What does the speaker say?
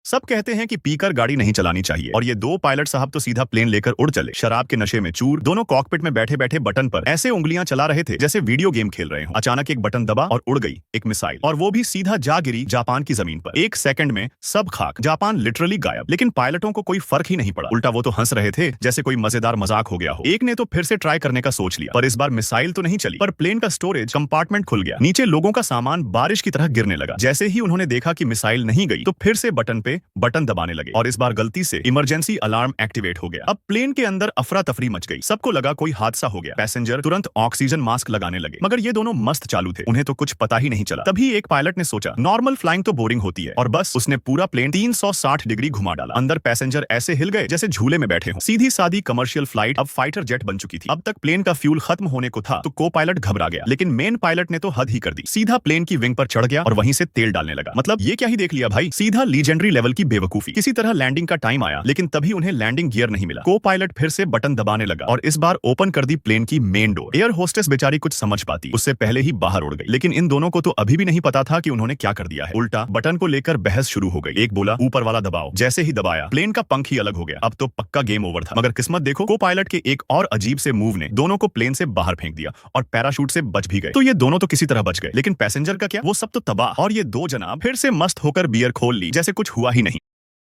सब कहते हैं कि पीकर गाड़ी नहीं चलानी चाहिए और ये दो पायलट साहब तो सीधा प्लेन लेकर उड़ चले, शराब के नशे में चूर। दोनों कॉकपिट में बैठे बैठे बटन पर ऐसे उंगलियां चला रहे थे जैसे वीडियो गेम खेल रहे हो। अचानक एक बटन दबा और उड़ गई एक मिसाइल, और वो भी सीधा जा गिरी जापान की जमीन पर। 1 सेकंड में सब खाक, जापान लिटरली गायब। लेकिन पायलटों को कोई फर्क ही नहीं पड़ा, उल्टा वो तो हंस रहे थे जैसे कोई मजेदार मजाक हो गया हो। एक ने तो फिर से ट्राई करने का सोच लिया, पर इस बार मिसाइल तो नहीं चली, पर प्लेन का स्टोरेज कंपार्टमेंट खुल गया। नीचे लोगों का सामान बारिश की तरह गिरने लगा। जैसे ही उन्होंने देखा कि मिसाइल नहीं गई तो फिर से बटन पे बटन दबाने लगे, और इस बार गलती से इमरजेंसी अलार्म एक्टिवेट हो गया। अब प्लेन के अंदर अफरा तफरी मच गई, सबको लगा कोई हादसा हो गया। पैसेंजर तुरंत ऑक्सीजन मास्क लगाने लगे, मगर ये दोनों मस्त चालू थे, उन्हें तो कुछ पता ही नहीं चला। तभी एक पायलट ने सोचा नॉर्मल फ्लाइंग तो बोरिंग होती है, और बस उसने पूरा प्लेन 360 डिग्री घुमा डाला। अंदर पैसेंजर ऐसे हिल गए जैसे झूले में बैठे हों। सीधी सादी कमर्शियल फ्लाइट अब फाइटर जेट बन चुकी थी। अब तक प्लेन का फ्यूल खत्म होने को था तो को पायलट घबरा गया, लेकिन मेन पायलट ने तो हद ही कर दी। सीधा प्लेन की विंग पर चढ़ गया और वहीं से तेल डालने लगा। मतलब ये क्या ही देख लिया भाई, सीधा लीजेंडरी लेवल की बेवकूफी। किसी तरह लैंडिंग का टाइम आया, लेकिन तभी उन्हें लैंडिंग गियर नहीं मिला। को पायलट फिर से बटन दबाने लगा और इस बार ओपन कर दी प्लेन की मेन डोर। एयर होस्टेस बेचारी कुछ समझ पाती, उससे पहले ही बाहर उड़ गई। लेकिन इन दोनों को तो अभी भी नहीं पता था कि उन्होंने क्या कर दिया है। उल्टा बटन को लेकर बहस शुरू हो गई। एक बोला ऊपर वाला दबाओ, जैसे ही दबाया प्लेन का पंख ही अलग हो गया। अब तो पक्का गेम ओवर था। मगर किस्मत देखो, को पायलट के एक और अजीब से मूव ने दोनों को प्लेन से बाहर फेंक दिया और पैराशूट से बच भी गए। तो ये दोनों तो किसी तरह बच गए, लेकिन पैसेंजर का क्या, वो सब तो तबाह। और ये दो जनाब फिर से मस्त होकर बियर खोल ली जैसे कुछ हुआ ही नहीं।